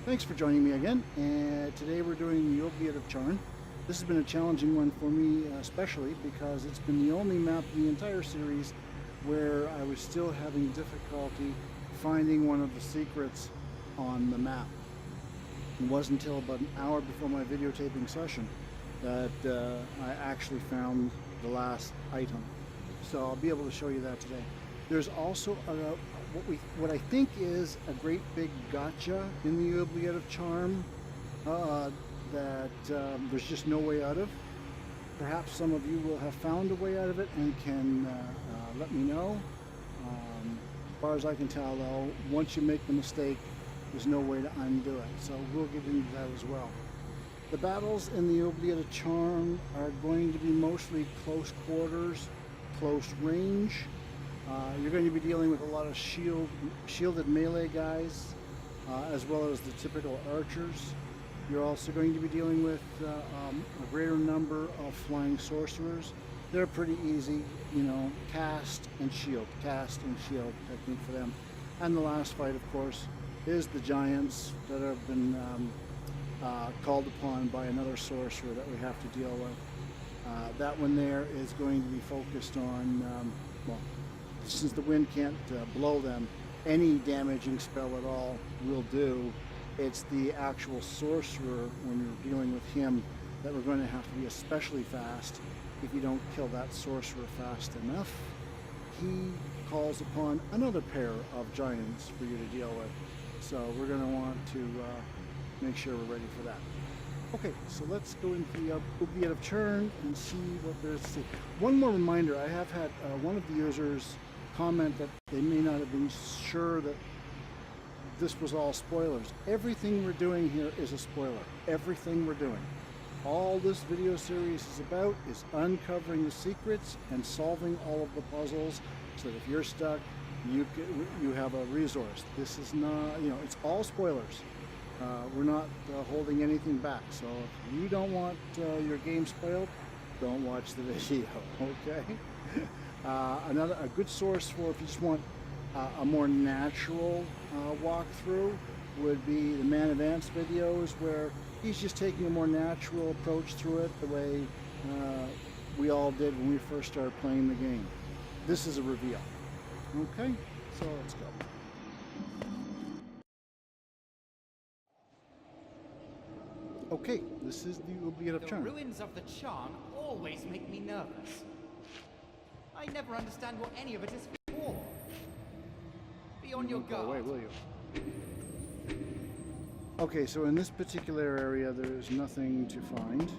Thanks for joining me again, and today we're doing the Oubliette of Charn. This has been a challenging one for me, especially because it's been the only map in the entire series where I was still having difficulty finding one of the secrets on the map. It wasn't until about an hour before my videotaping session that I actually found the last item. So I'll be able to show you that today. There's also what I think is a great big gotcha in the Oubliette of Charn that there's just no way out of. Perhaps some of you will have found a way out of it and can let me know. As far as I can tell, though, once you make the mistake, there's no way to undo it. So we'll get into that as well. The battles in the Oubliette of Charn are going to be mostly close quarters, close range. You're going to be dealing with a lot of shielded melee guys, as well as the typical archers. You're also going to be dealing with a greater number of flying sorcerers. They're pretty easy, you know, cast and shield technique for them. And the last fight, of course, is the giants that have been called upon by another sorcerer that we have to deal with. That one there is going to be focused on, well, since the wind can't blow them, any damaging spell at all will do. It's the actual sorcerer, when you're dealing with him, that we're going to have to be especially fast. If you don't kill that sorcerer fast enough, he calls upon another pair of giants for you to deal with. So we're going to want to make sure we're ready for that. Okay, so let's go into the Oubliette of Charn and see what there's to see. One more reminder, I have had one of the users comment that they may not have been sure that this was all spoilers. Everything we're doing here is a spoiler. Everything we're doing. All this video series is about is uncovering the secrets and solving all of the puzzles so that if you're stuck, you have a resource. This is not, you know, it's all spoilers. We're not holding anything back. So if you don't want your game spoiled, don't watch the video, okay? A good source for if you just want a more natural walkthrough would be the Man Advanced videos, where he's just taking a more natural approach through it, the way we all did when we first started playing the game. This is a reveal. Okay, so let's go. Okay, this is the Oubliette of Charn. The ruins of the Charn always make me nervous. I never understand what any of it is for. Be on your guard. Go away, will you? Okay, so in this particular area, there is nothing to find.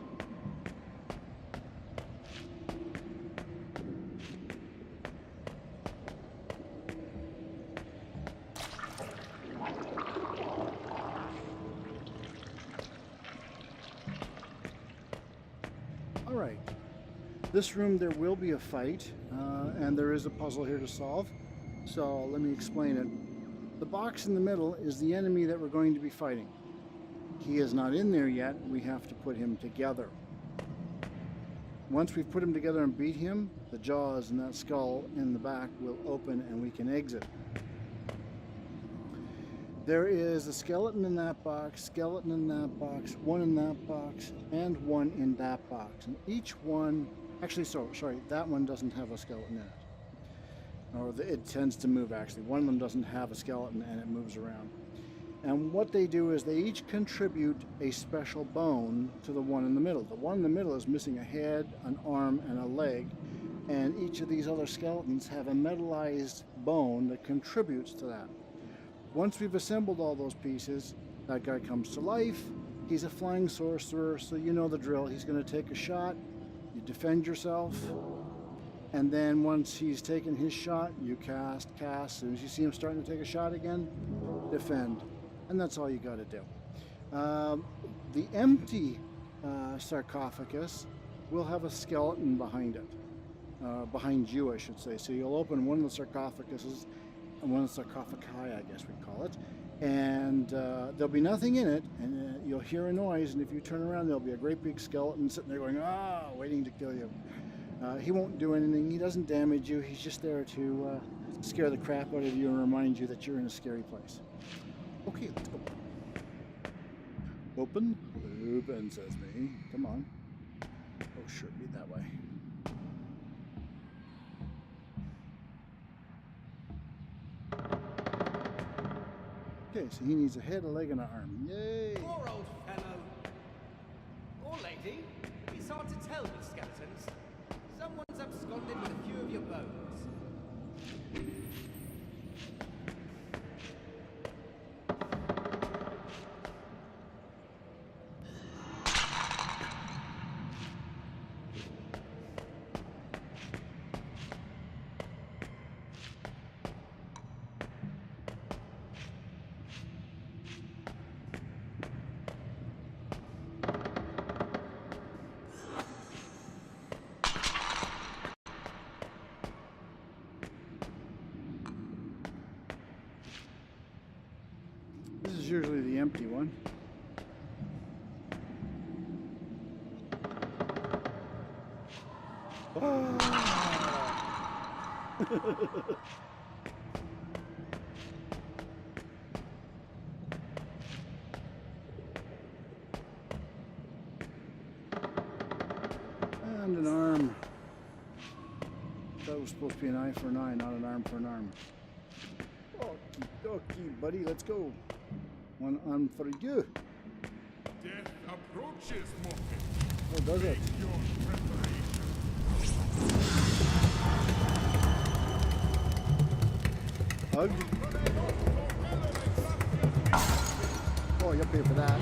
All right. This room, there will be a fight, and there is a puzzle here to solve. So let me explain it. The box in the middle is the enemy that we're going to be fighting. He is not in there yet. We have to put him together. Once we've put him together and beat him, the jaws and that skull in the back will open and we can exit. There is a skeleton in that box, skeleton in that box, one in that box, and one in that box. And each one, actually, sorry, that one doesn't have a skeleton in it. Or it tends to move, actually. One of them doesn't have a skeleton and it moves around. And what they do is they each contribute a special bone to the one in the middle. The one in the middle is missing a head, an arm, and a leg. And each of these other skeletons have a metallized bone that contributes to that. Once we've assembled all those pieces, that guy comes to life. He's a flying sorcerer, so you know the drill. He's going to take a shot. You defend yourself. And then once he's taken his shot, you cast. As soon as you see him starting to take a shot again, defend. And that's all you got to do. The empty sarcophagus will have a skeleton behind it. Behind you, I should say. So you'll open one of the sarcophaguses, one of the sarcophagi, I guess we'd call it. And there'll be nothing in it, and you'll hear a noise, and if you turn around, there'll be a great big skeleton sitting there going, ah, waiting to kill you. He won't do anything. He doesn't damage you. He's just there to scare the crap out of you and remind you that you're in a scary place. Okay, let's go. Open. Open, says me. Come on. Oh, sure, be that way. Okay, so he needs a head, a leg, and an arm. Yay! Poor old fellow. Or lady. It's hard to tell with skeletons. Someone's absconded with a few of your bones. This is usually the empty one. Oh. And an arm. That was supposed to be an eye for an eye, not an arm for an arm. Okie buddy, let's go. One arm for you. Death approaches, Morgan. Oh, does it? Make your preparation. Hug. Oh, you'll pay for that.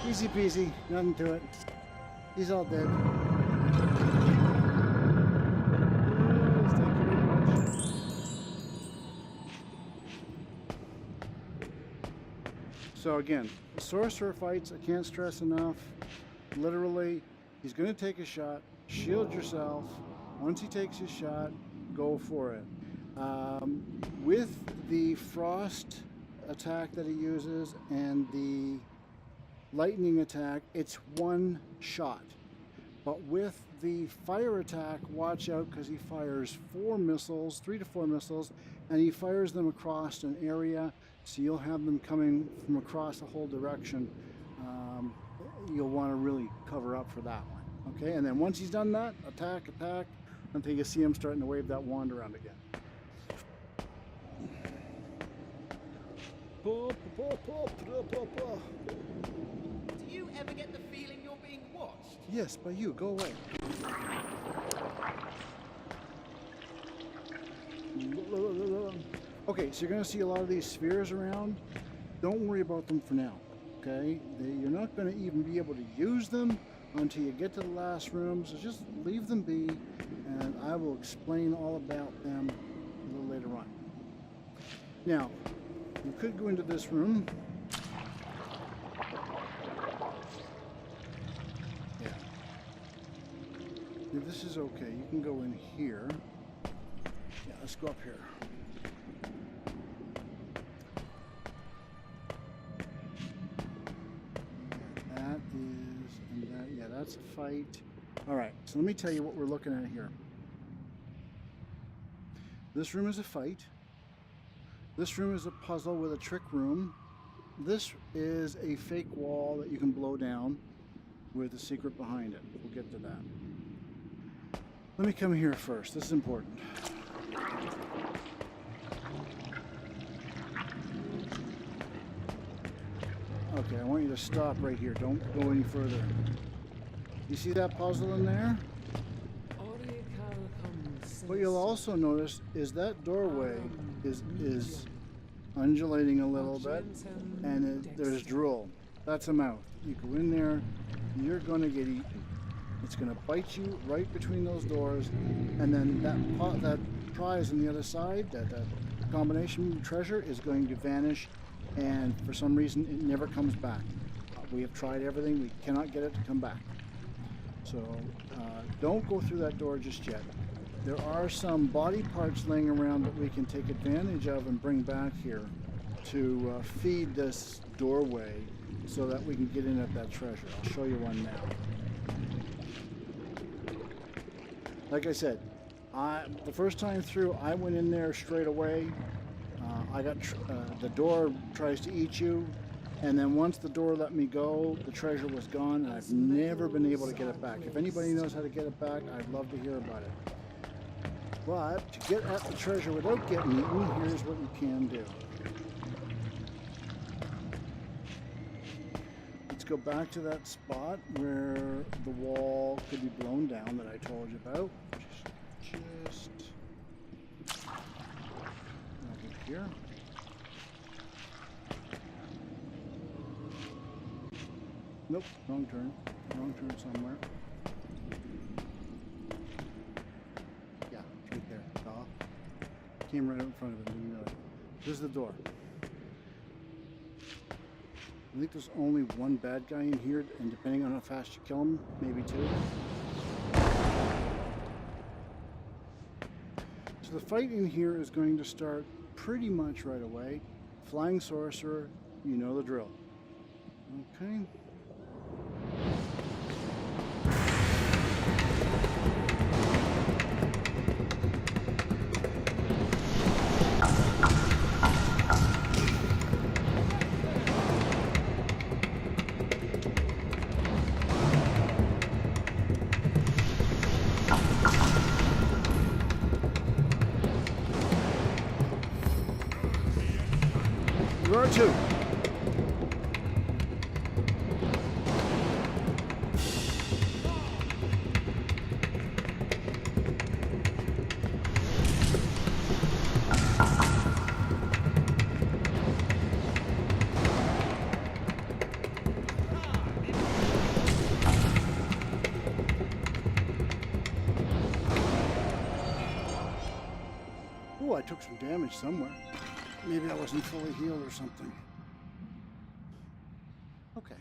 Easy peasy, nothing to it. He's all dead. Yes, thank you very much. So again, sorcerer fights, I can't stress enough. Literally, he's going to take a shot. Shield yourself. Once he takes his shot, go for it. With the frost attack that he uses and the lightning attack, it's one shot. But with the fire attack, watch out, because he fires 4 missiles, 3 to 4 missiles, and he fires them across an area, so you'll have them coming from across a whole direction. You'll want to really cover up for that one. Okay, and then once he's done that, attack, until you see him starting to wave that wand around again. Do you ever get the feeling you're being watched? Yes, by you. Go away. Okay, so you're going to see a lot of these spheres around. Don't worry about them for now. Okay, you're not going to even be able to use them until you get to the last room. So just leave them be, and I will explain all about them a little later on. Now, you could go into this room. Yeah. This is okay. You can go in here. Yeah, let's go up here. That is, and that, yeah, that's a fight. All right, so let me tell you what we're looking at here. This room is a fight. This room is a puzzle with a trick room. This is a fake wall that you can blow down with a secret behind it. We'll get to that. Let me come here first. This is important. Okay, I want you to stop right here. Don't go any further. You see that puzzle in there? What you'll also notice is that doorway is undulating a little bit, and there's drool. That's a mouth. You go in there, you're going to get eaten. It's going to bite you right between those doors, and then that prize on the other side, that combination treasure, is going to vanish, and for some reason it never comes back. We have tried everything. We cannot get it to come back. So don't go through that door just yet. There are some body parts laying around that we can take advantage of and bring back here to feed this doorway so that we can get in at that treasure. I'll show you one now. Like I said, the first time through, I went in there straight away. I got the door tries to eat you, and then once the door let me go, the treasure was gone, and I've never been able to get it back. If anybody knows how to get it back, I'd love to hear about it. But to get at the treasure without getting eaten, here's what you can do. Let's go back to that spot where the wall could be blown down that I told you about. Just over here. Nope, wrong turn. Wrong turn somewhere. Yeah, it's right there. Came right out in front of it. Didn't realize. This is the door. I think there's only one bad guy in here, and depending on how fast you kill him, maybe two. So the fight in here is going to start pretty much right away. Flying sorcerer, you know the drill. Okay. You are too. Oh, I took some damage somewhere. Maybe I wasn't fully healed or something. Okay.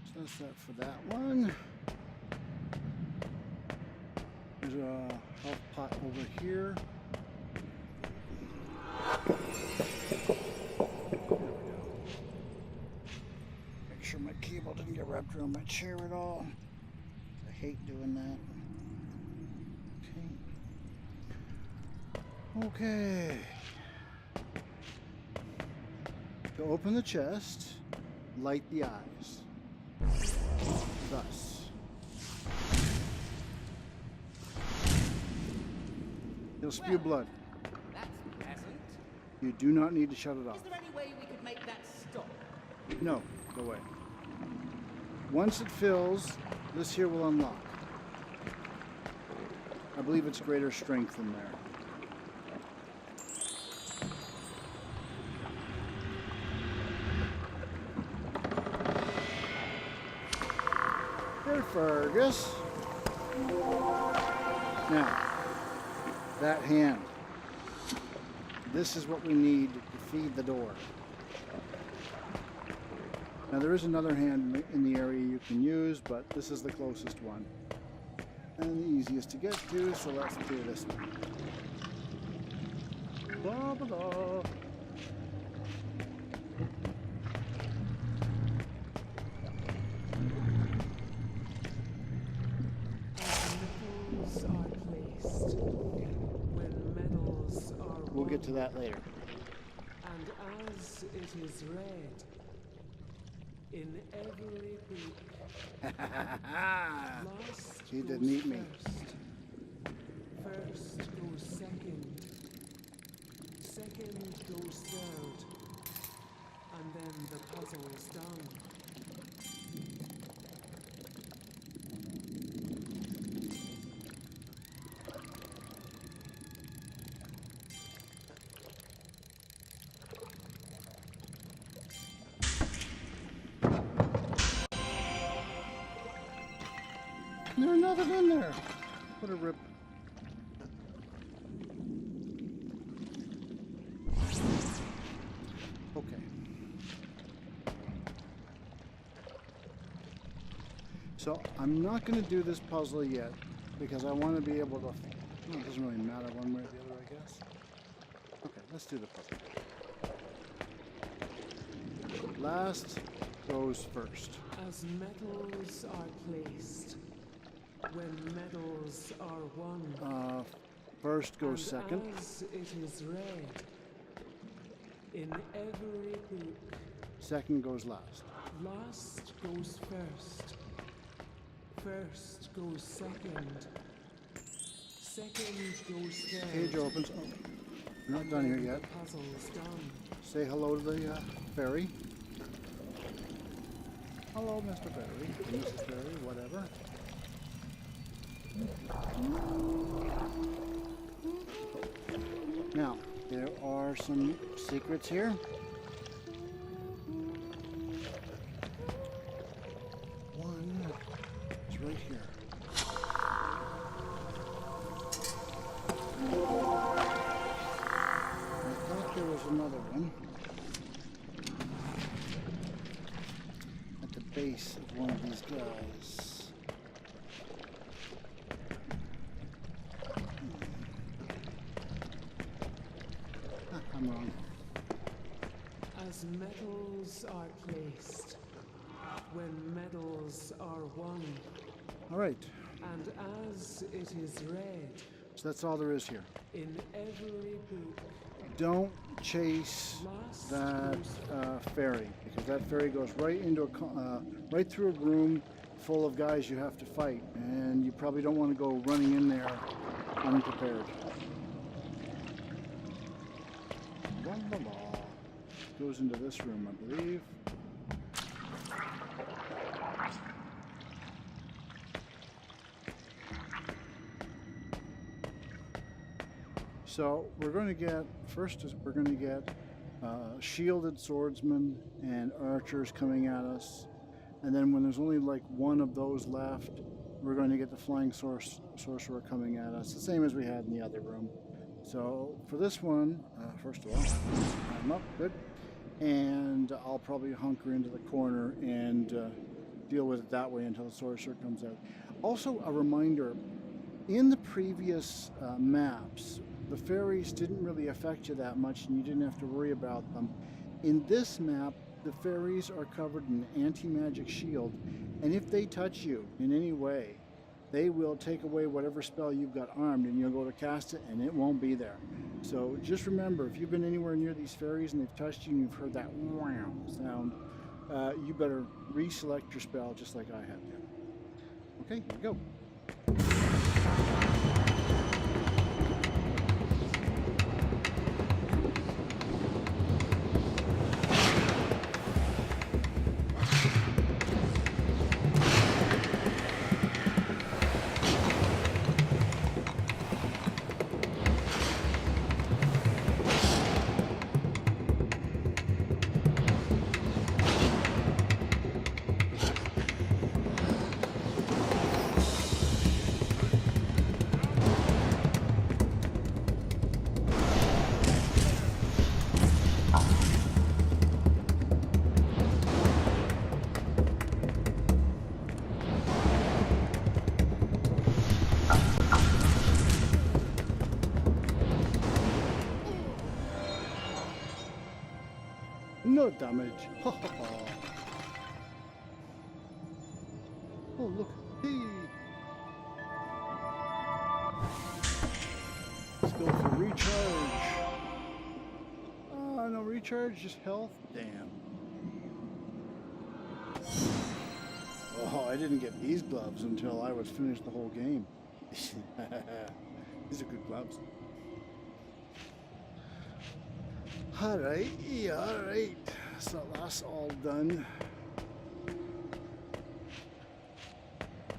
So that's that for that one. There's a health pot over here. There we go. Make sure my cable didn't get wrapped around my chair at all. I hate doing that. Okay. To open the chest, light the eyes. Thus. You'll spew blood. That's pleasant. You do not need to shut it off. Is there any way we could make that stop? No, go away. Once it fills, this here will unlock. I believe it's greater strength in there. Fergus. Now, that hand. This is what we need to feed the door. Now there is another hand in the area you can use, but this is the closest one. And the easiest to get to, so let's do this one. Blah, blah, blah. We'll get to that later. And as it is read in every book, last She didn't goes eat me. First goes second. Second goes third. And then the puzzle's done. There's nothing in there. What a rip. Okay. So I'm not going to do this puzzle yet because I want to be able to. Well, it doesn't really matter one way or the other, I guess. Okay, let's do the puzzle. Last goes first. As medals are placed, when medals are won, First goes and second. as it is read in every book, Second goes last. last goes first, first goes second, second goes third. Page opens. Oh, we're not done here yet. The puzzle's done. Say hello to the fairy. Hello, Mr. Fairy, Mrs. Fairy, whatever. Now, there are some secrets here. One is right here. I thought there was another one at the base of one of these guys. I'm wrong. As medals are placed, when medals are won, All right, and as it is read so that's all there is here. in every book, Don't chase last that goes ferry, because that ferry goes right into right through a room full of guys you have to fight, and you probably don't want to go running in there unprepared. La, la, la. Goes into this room, I believe. So we're going to get, first is we're going to get shielded swordsmen and archers coming at us. And then when there's only like one of those left, we're going to get the flying sorcerer coming at us, the same as we had in the other room. So for this one, first of all, I'm up, good. And I'll probably hunker into the corner and deal with it that way until the sorcerer comes out. Also, a reminder, in the previous maps, the fairies didn't really affect you that much and you didn't have to worry about them. In this map, the fairies are covered in anti-magic shield, and if they touch you in any way, they will take away whatever spell you've got armed, and you'll go to cast it and it won't be there. So just remember, if you've been anywhere near these fairies and they've touched you and you've heard that wow sound, you better reselect your spell just like I have to. Okay, here we go. No damage. Ha ha ha. Oh look. Hey. Let's go for recharge. No recharge, just health. Damn. Oh, I didn't get these gloves until I was finished the whole game. These are good gloves. Alright, yeah, alright. So that's all done.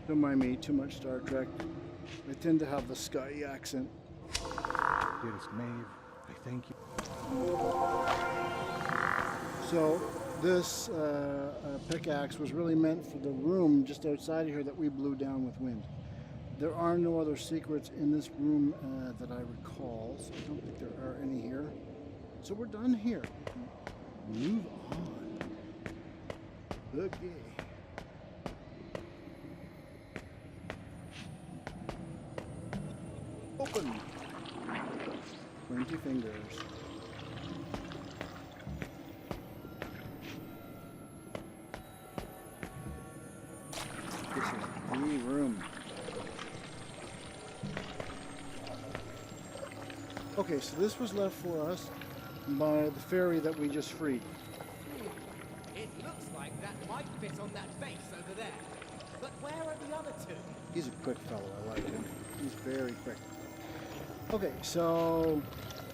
Don't mind me, too much Star Trek. I tend to have the Scotty accent. Dearest Maeve, I thank you. So this pickaxe was really meant for the room just outside of here that we blew down with wind. There are no other secrets in this room that I recall, so I don't think there are any here. So we're done here. Move on. Okay. Open. 20 fingers. free room. Okay, so this was left for us by the fairy that we just freed. It looks like that might fit on that base over there. But where are the other two? He's a quick fellow, I like him. He's very quick. Okay, so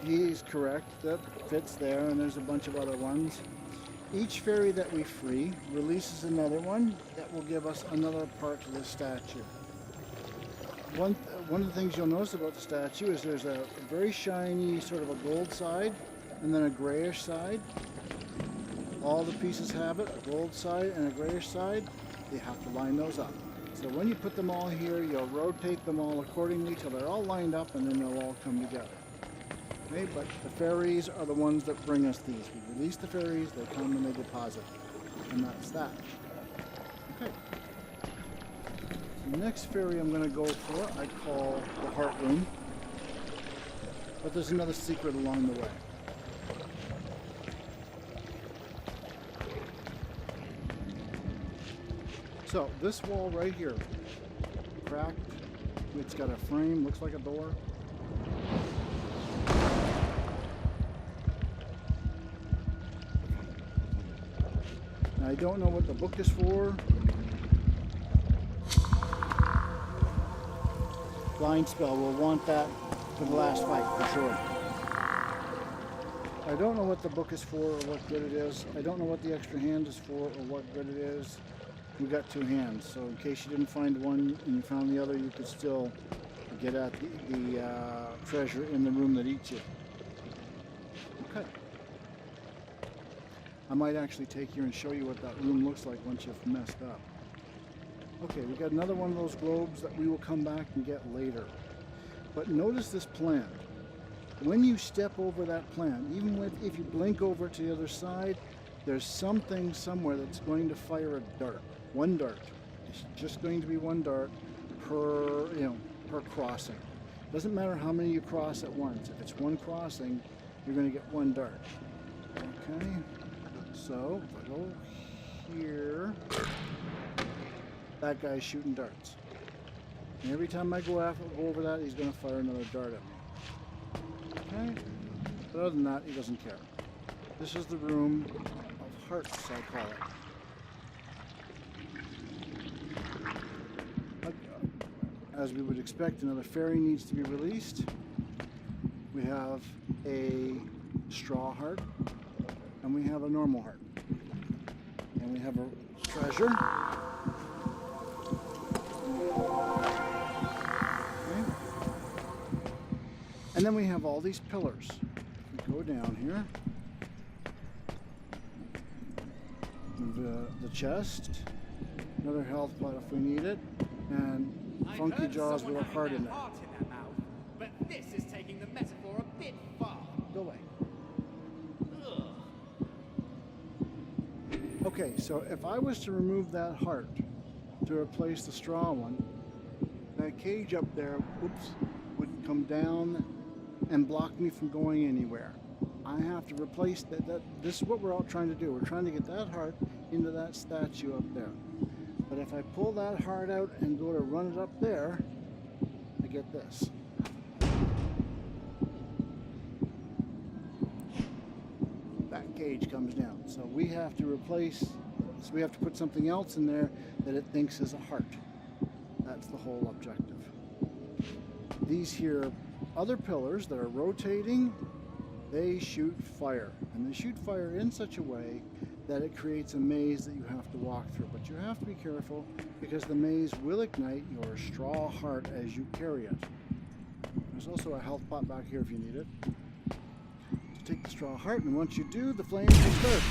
he's correct. That fits there, and there's a bunch of other ones. Each fairy that we free releases another one that will give us another part to this statue. One of the things you'll notice about the statue is there's a very shiny sort of a gold side and then a grayish side. All the pieces have it, a gold side and a grayish side. You have to line those up. So when you put them all here, you'll rotate them all accordingly till they're all lined up, and then they'll all come together. Okay, but the fairies are the ones that bring us these. We release the fairies, they come and they deposit. And that's that. Okay. The next fairy I'm going to go for, I call the Heart Room. But there's another secret along the way. So, this wall right here, cracked, it's got a frame, looks like a door. Now, I don't know what the book is for. Blind spell, we'll want that for the last fight, for sure. I don't know what the book is for or what good it is. I don't know what the extra hand is for or what good it is. We got two hands, so in case you didn't find one and you found the other, you could still get at the treasure in the room that eats you. Okay. I might actually take you and show you what that room looks like once you've messed up. Okay, we got another one of those globes that we will come back and get later. But notice this plant. When you step over that plant, even if you blink over to the other side, there's something somewhere that's going to fire a dart. One dart. It's just going to be one dart per crossing. Doesn't matter how many you cross at once. If it's one crossing, you're going to get one dart. Okay. So if I go here, that guy's shooting darts. And every time I go over that, he's going to fire another dart at me. Okay. But other than that, he doesn't care. This is the room of hearts, I call it. As we would expect, another fairy needs to be released. We have a straw heart, and we have a normal heart. And we have a treasure. Okay. And then we have all these pillars. If we go down here, the chest, another health pot if we need it, and funky jaws with a heart in it. But this is taking the metaphor a bit far. Go away. Okay, so if I was to remove that heart to replace the straw one, that cage up there, would come down and block me from going anywhere. I have to replace that. This is what we're all trying to do. We're trying to get that heart into that statue up there. But if I pull that heart out and go to run it up there, I get this. That cage comes down. So we have to we have to put something else in there that it thinks is a heart. That's the whole objective. These here other pillars that are rotating, they shoot fire. And they shoot fire in such a way that it creates a maze that you have to walk through. But you have to be careful because the maze will ignite your straw heart as you carry it. There's also a health pot back here if you need it. So take the straw heart, and once you do, the flames will start.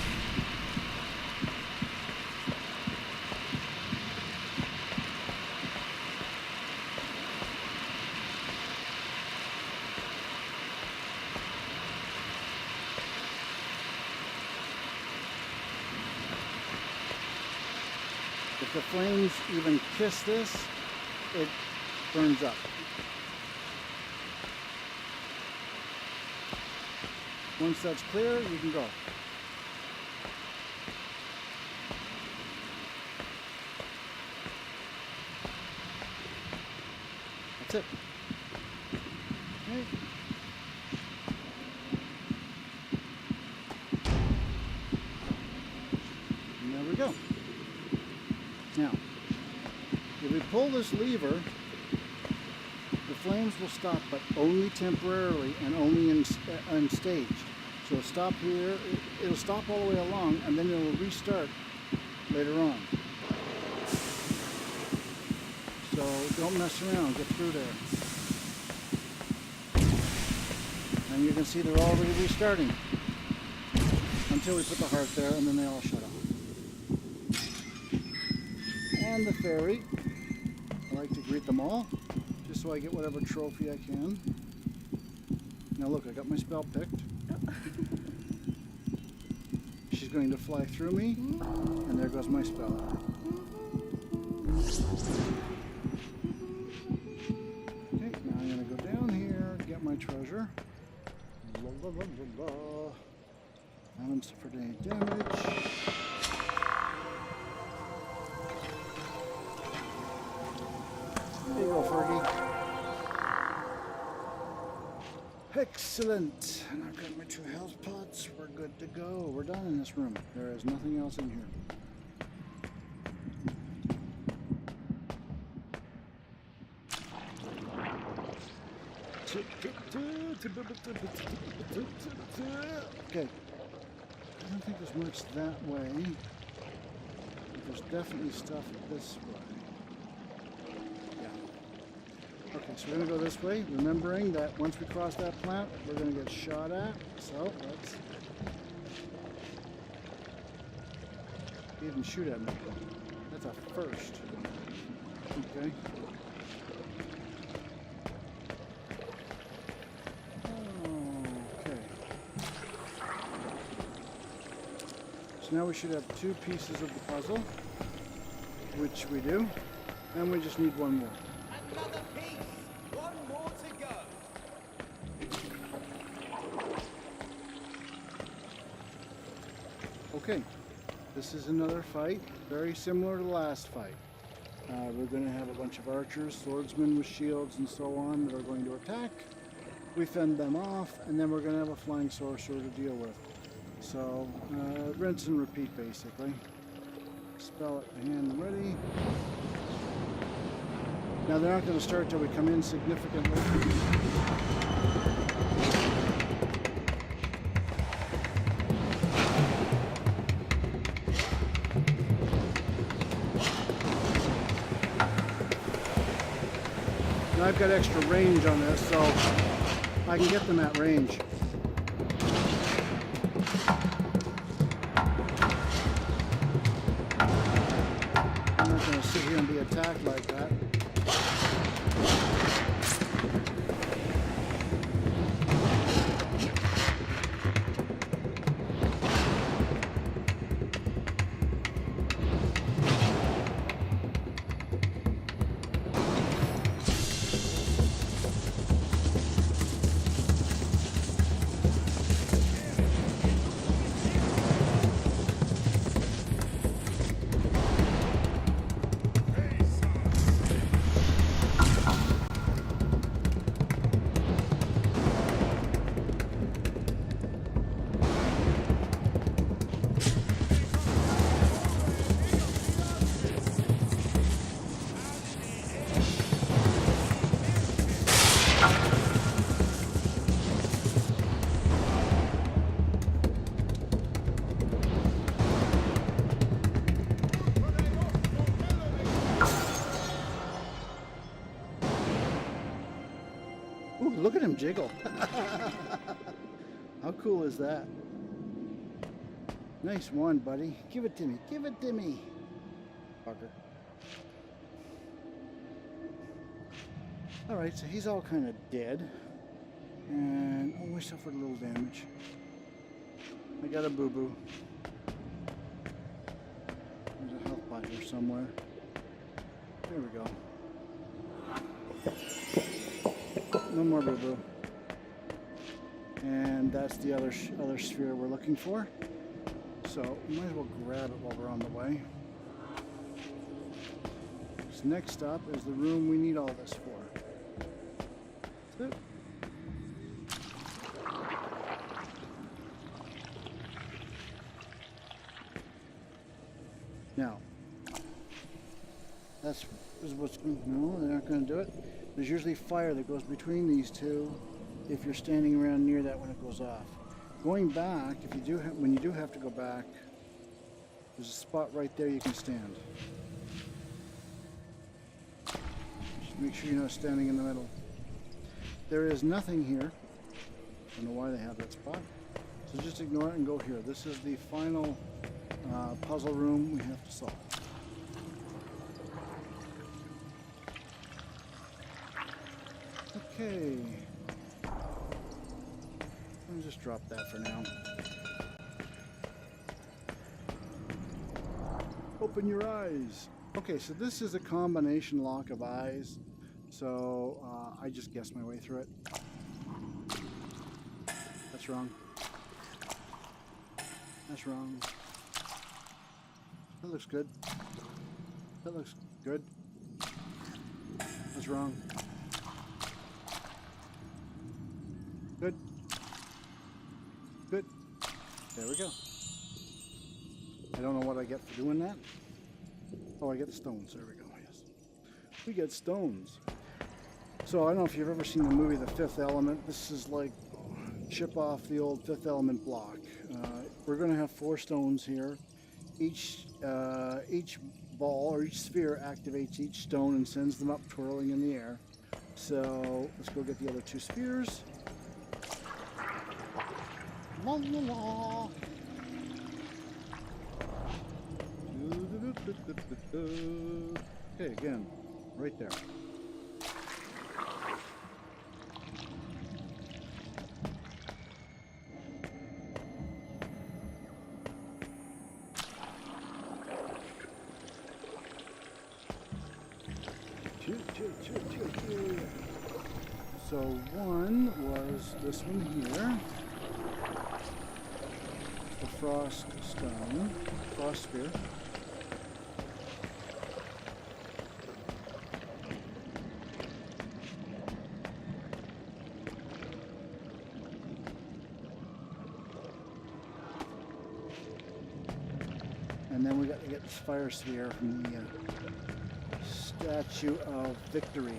If the flames even kiss this, it burns up. Once that's clear, you can go. That's it. Okay. And there we go. Now, if we pull this lever, the flames will stop, but only temporarily and only unstaged. So it'll stop here, it'll stop all the way along, and then it'll restart later on. So don't mess around, get through there. And you can see they're already restarting until we put the heart there, and then they all shut off. And the fairy, I like to greet them all, just so I get whatever trophy I can. Now look, I got my spell picked. She's going to fly through me, and there goes my spell. Okay, now I'm going to go down here, get my treasure. La la la la la. I haven't suffered any damage. There you go, Fergie. Excellent. And I've got my 2 health pots. We're good to go. We're done in this room. There is nothing else in here. Okay. I don't think this works that way. But there's definitely stuff this way. Okay, so we're going to go this way, remembering that once we cross that plant, we're going to get shot at. So let's... He didn't shoot at me. That's a first. Okay. Okay. So now we should have 2 pieces of the puzzle, which we do, and we just need 1 more. Another piece! One more to go! Okay, this is another fight, very similar to the last fight. We're going to have a bunch of archers, swordsmen with shields and so on that are going to attack. We fend them off, and then we're going to have a flying sorcerer to deal with. So, rinse and repeat basically. Spell at hand ready. Now they're not going to start till we come in significantly. Now I've got extra range on this, so I can get them at range. I'm not going to sit here and be attacked like that. Ooh, look at him jiggle. How cool is that? Nice one, buddy. Give it to me. Give it to me. Fucker. Alright, so he's all kind of dead. And oh, we suffered a little damage. I got a boo-boo. There's a health pot here somewhere. There we go. No more boo-boo. And that's the other sphere we're looking for. So we might as well grab it while we're on the way. So next up is the room we need all this for. Now, this is what's, no, they're not going to do it. There's usually fire that goes between these two if you're standing around near that when it goes off. Going back, if you do, when you do have to go back, there's a spot right there you can stand. Just make sure you're not standing in the middle. There is nothing here. I don't know why they have that spot. So just ignore it and go here. This is the final puzzle room we have to solve. Okay. Let me just drop that for now. Open your eyes. Okay, so this is a combination lock of eyes. So I just guessed my way through it. That's wrong. That's wrong. That looks good. That looks good. That's wrong. Good. Good. There we go. I don't know what I get for doing that. Oh, I get the stones. There we go. Yes. We get stones. So I don't know if you've ever seen the movie The Fifth Element. This is like chip off the old Fifth Element block. We're going to have 4 stones here. Each ball or each sphere activates each stone and sends them up twirling in the air. So let's go get the other 2 spheres. La la la. Okay, again, right there. So one was this one here. The frost stone, frost sphere. And then we got to get this fire sphere from the Statue of Victory.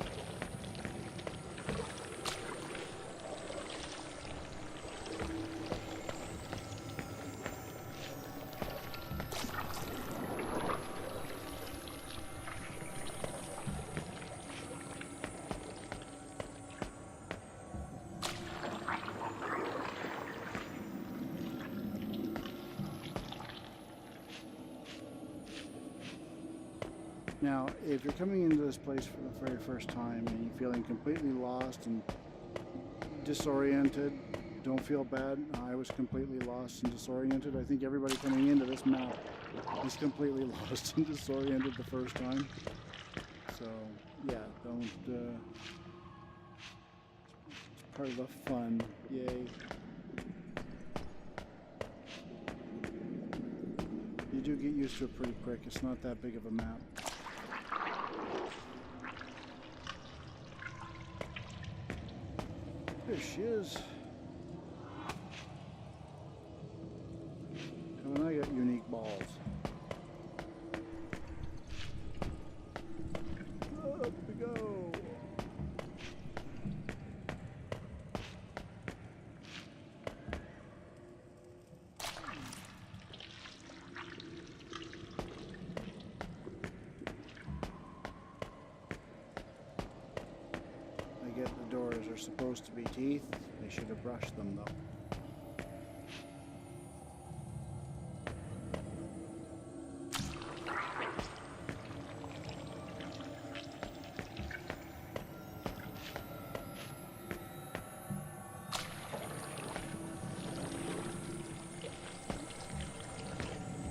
Now, if you're coming into this place for the very first time and you're feeling completely lost and disoriented, don't feel bad. I was completely lost and disoriented. I think everybody coming into this map is completely lost and disoriented the first time. So, yeah, don't... it's part of the fun. Yay. You do get used to it pretty quick. It's not that big of a map. There she is. And I got unique balls. Up we go. The doors are supposed to be teeth. They should have brushed them though.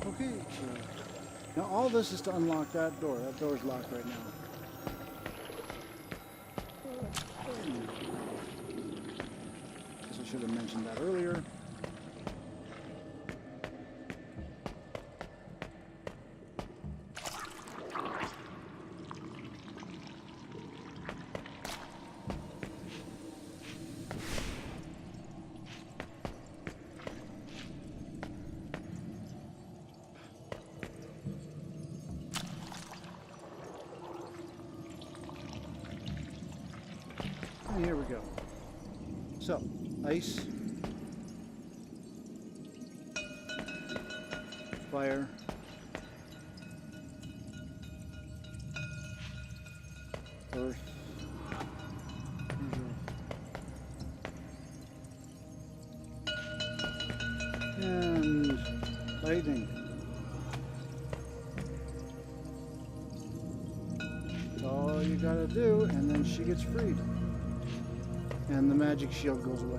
Okay, so now all this is to unlock that door. That door's locked right now. Should have mentioned that earlier. And here we go. So, ice, fire, earth, and lightning. That's all you gotta do, and then she gets freed. And the magic shield goes away.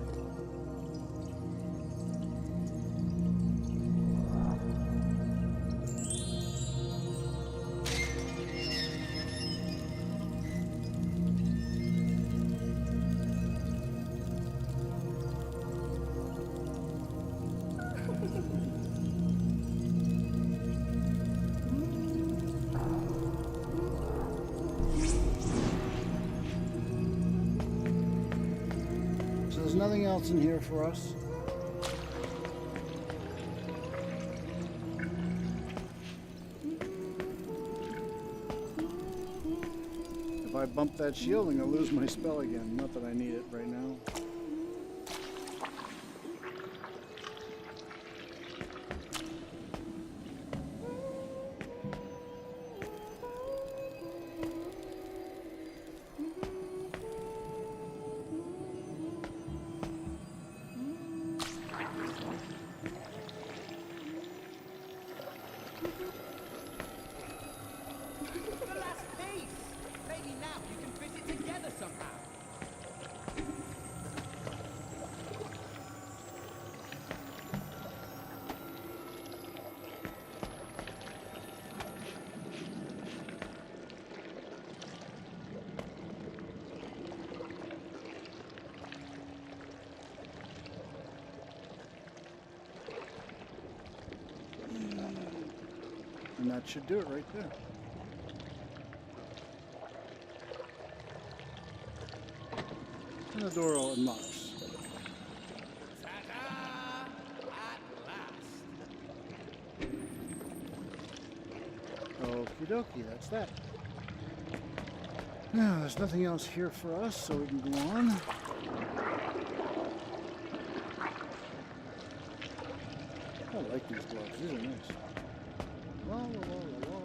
So there's nothing else in here for us. If I bump that shield, I'm gonna lose my spell again. Not that I need it right now. The last piece! Maybe now you can fit it together somehow. And that should do it right there. And the door unlocks. Ta-da! At last. Okie dokie, that's that. Now, there's nothing else here for us, so we can go on. I like these gloves, these are nice. La la la la la.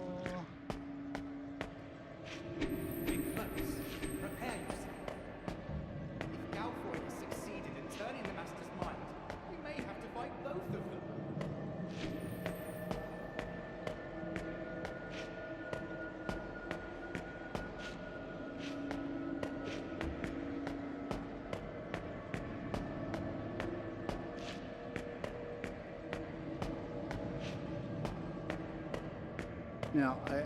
Be close. Prepare yourself. If Galfoy has succeeded in turning the Master's mind, we may have to fight both of them. Now, I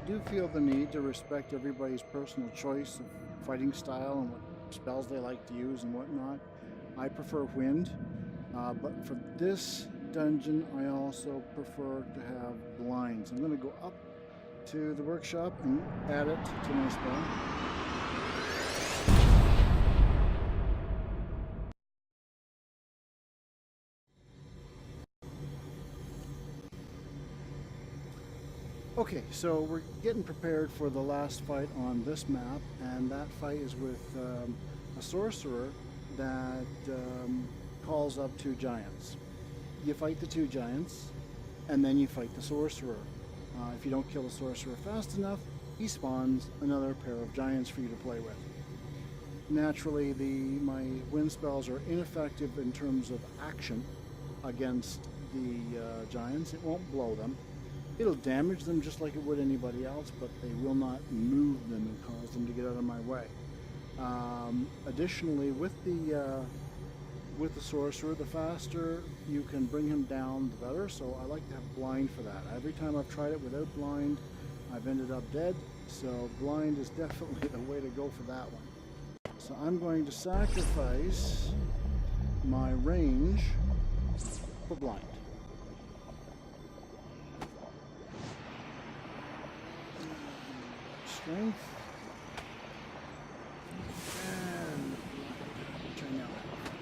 do feel the need to respect everybody's personal choice of fighting style and what spells they like to use and whatnot. I prefer wind, but for this dungeon, I also prefer to have blinds. I'm going to go up to the workshop and add it to my spell. Okay, so we're getting prepared for the last fight on this map, and that fight is with a sorcerer that calls up two giants. You fight the two giants, and then you fight the sorcerer. If you don't kill the sorcerer fast enough, he spawns another pair of giants for you to play with. Naturally, my wind spells are ineffective in terms of action against the giants. It won't blow them. It'll damage them just like it would anybody else, but they will not move them and cause them to get out of my way. Additionally, with the sorcerer, the faster you can bring him down, the better. So I like to have blind for that. Every time I've tried it without blind, I've ended up dead. So blind is definitely the way to go for that one. So I'm going to sacrifice my range for blind. Strength. And which I now have.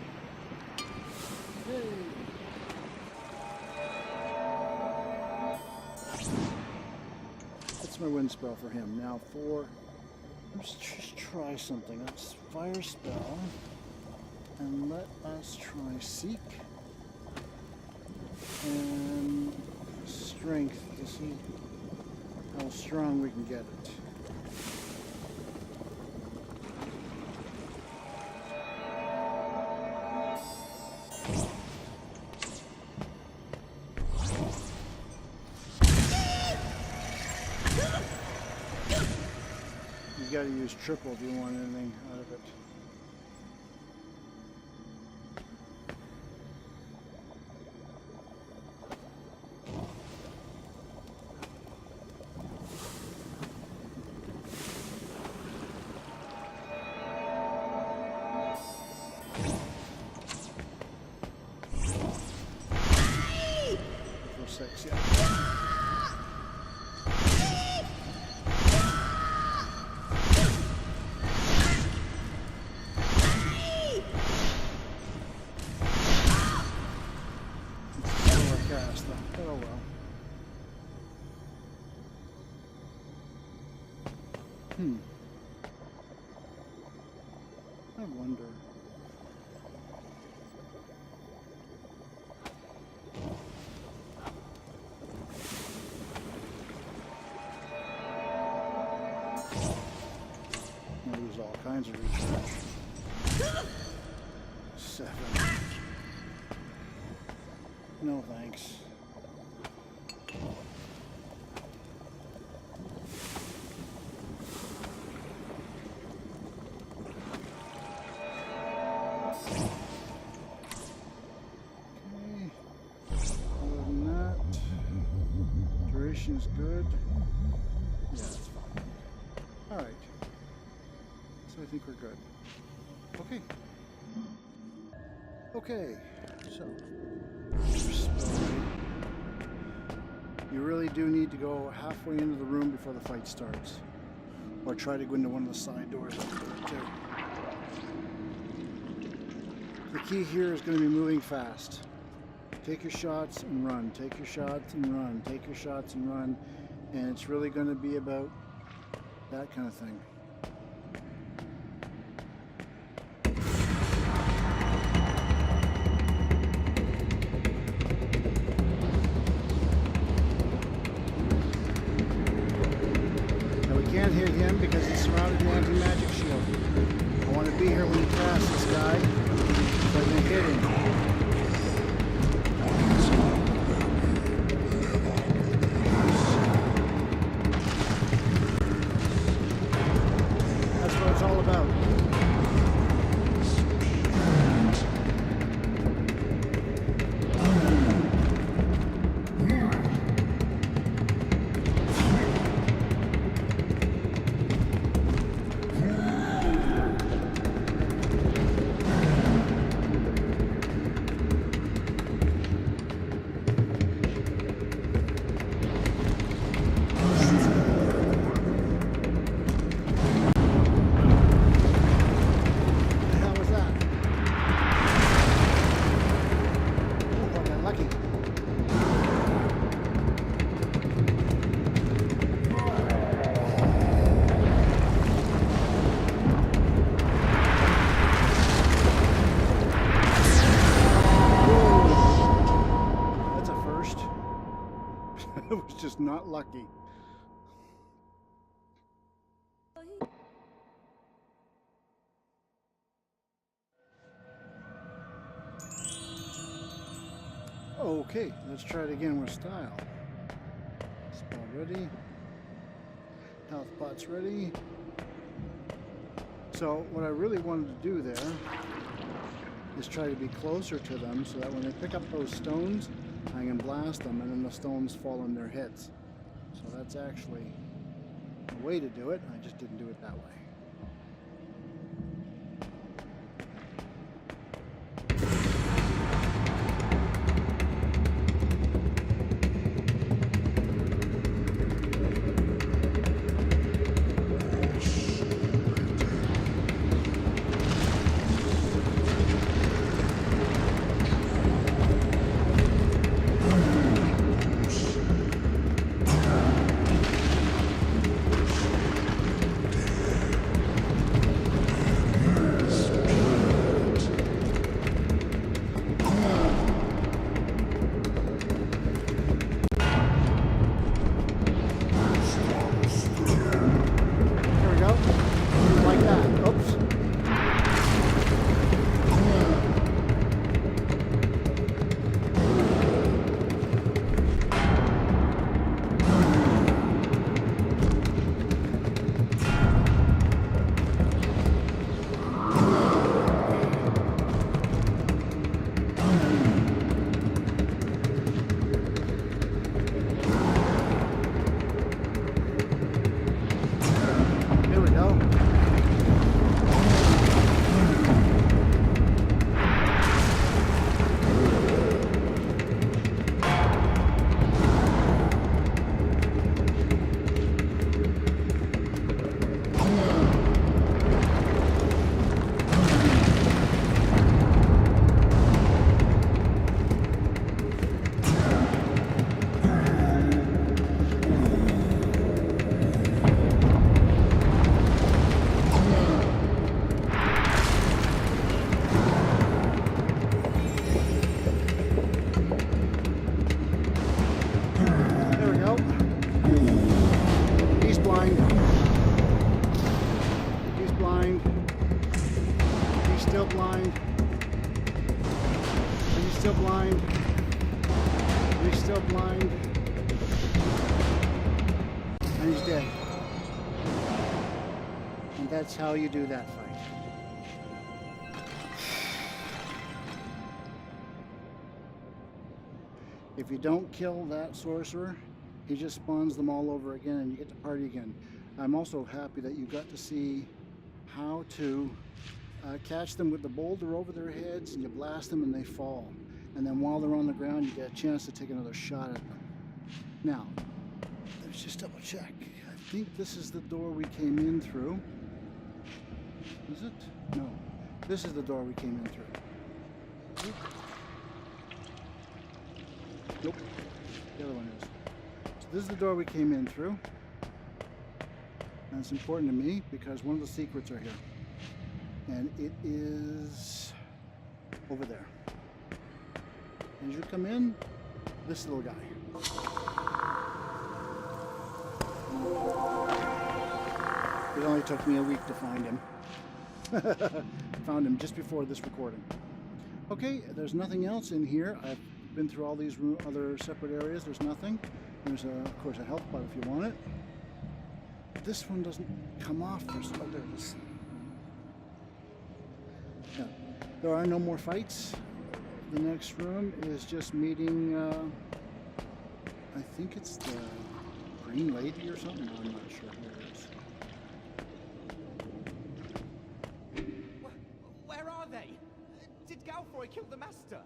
Yay. That's my wind spell for him. Now for Let's just try something. Let's fire spell. And let us try Seek. And Strength to see how strong we can get it. You gotta use triple if you want anything out of it. For 6, yeah. Oh well. I wonder. I'll lose all kinds of recharge. 7. No thanks. Is good. Yeah, that's fine. All right. So I think we're good. Okay. Okay. So you really do need to go halfway into the room before the fight starts, or try to go into one of the side doors up there too. The key here is going to be moving fast. Take your shots and run, take your shots and run, take your shots and run, and it's really going to be about that kind of thing. Now we can't hit him because he's surrounded with anti-magic shield. I want to be here when you cast this guy so I can hit him. It's all about. It was just not lucky. Okay, let's try it again with style. Spell ready. Health pot's ready. So what I really wanted to do there is try to be closer to them so that when they pick up those stones, I can blast them and then the stones fall on their heads. So that's actually a way to do it. I just didn't do it that way. blind. He's still blind. And he's dead. And that's how you do that fight. If you don't kill that sorcerer, he just spawns them all over again and you get to party again. I'm also happy that you got to see how to catch them with the boulder over their heads, and you blast them and they fall. And then while they're on the ground, you get a chance to take another shot at them. Now, let's just double check. I think this is the door we came in through. Is it? No. This is the door we came in through. Nope. The other one is. So this is the door we came in through. And it's important to me because one of the secrets are here. And it is over there. And as you come in, this little guy. It only took me a week to find him. Found him just before this recording. Okay, there's nothing else in here. I've been through all these other separate areas. There's nothing. There's, of course, a health bar if you want it. This one doesn't come off. Oh, there it is. Yeah. There are no more fights. The next room is just meeting, I think it's the Green Lady or something. No, I'm not sure who it is. Where are they? Did Galfroy kill the Master?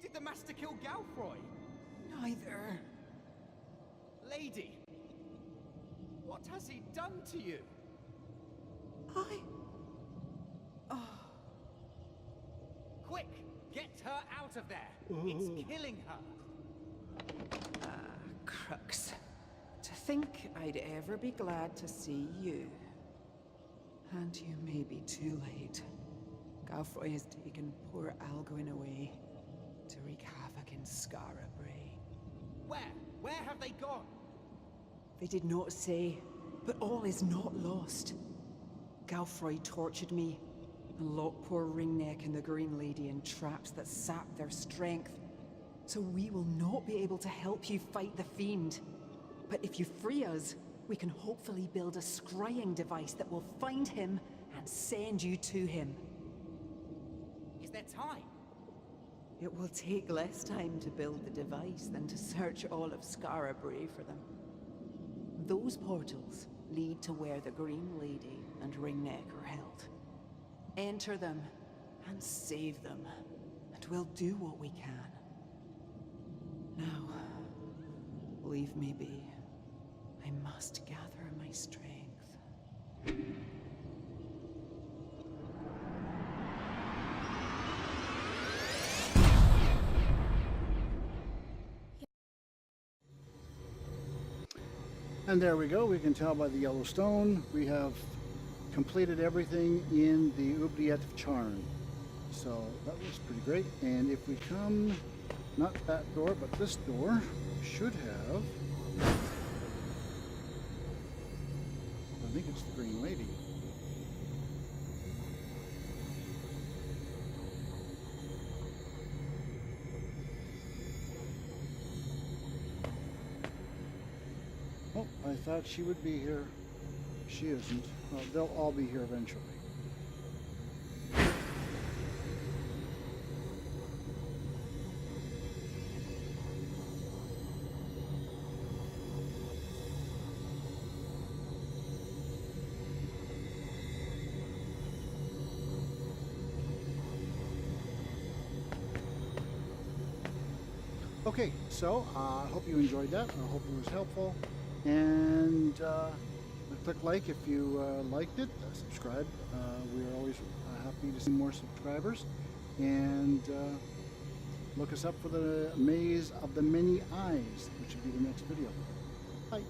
Did the Master kill Galfroy? Neither. Lady, what has he done to you? Quick, get her out of there. It's killing her. Crux. To think I'd ever be glad to see you. And you may be too late. Galfroy has taken poor Algoin away to wreak havoc in Scarabray. Where? Where have they gone? They did not say, but all is not lost. Galfroy tortured me and locked poor Ringneck and the Green Lady in traps that sapped their strength. So we will not be able to help you fight the Fiend. But if you free us, we can hopefully build a scrying device that will find him and send you to him. Is there time? It will take less time to build the device than to search all of Scarabray for them. Those portals lead to where the Green Lady and Ringneck are held. Enter them and save them, and we'll do what we can. Now, leave me be. I must gather my strength. And there we go. We can tell by the yellow stone we have completed everything in the Oubliette of Charn. So that was pretty great. And if we come, not that door, but this door, should have, I think it's the Green Lady. Oh, I thought she would be here. She isn't. Well, they'll all be here eventually. Okay, so I hope you enjoyed that. I hope it was helpful. And click like if you liked it. Subscribe. We are always happy to see more subscribers. And look us up for the Maze of the Many Eyes, which will be the next video. Bye.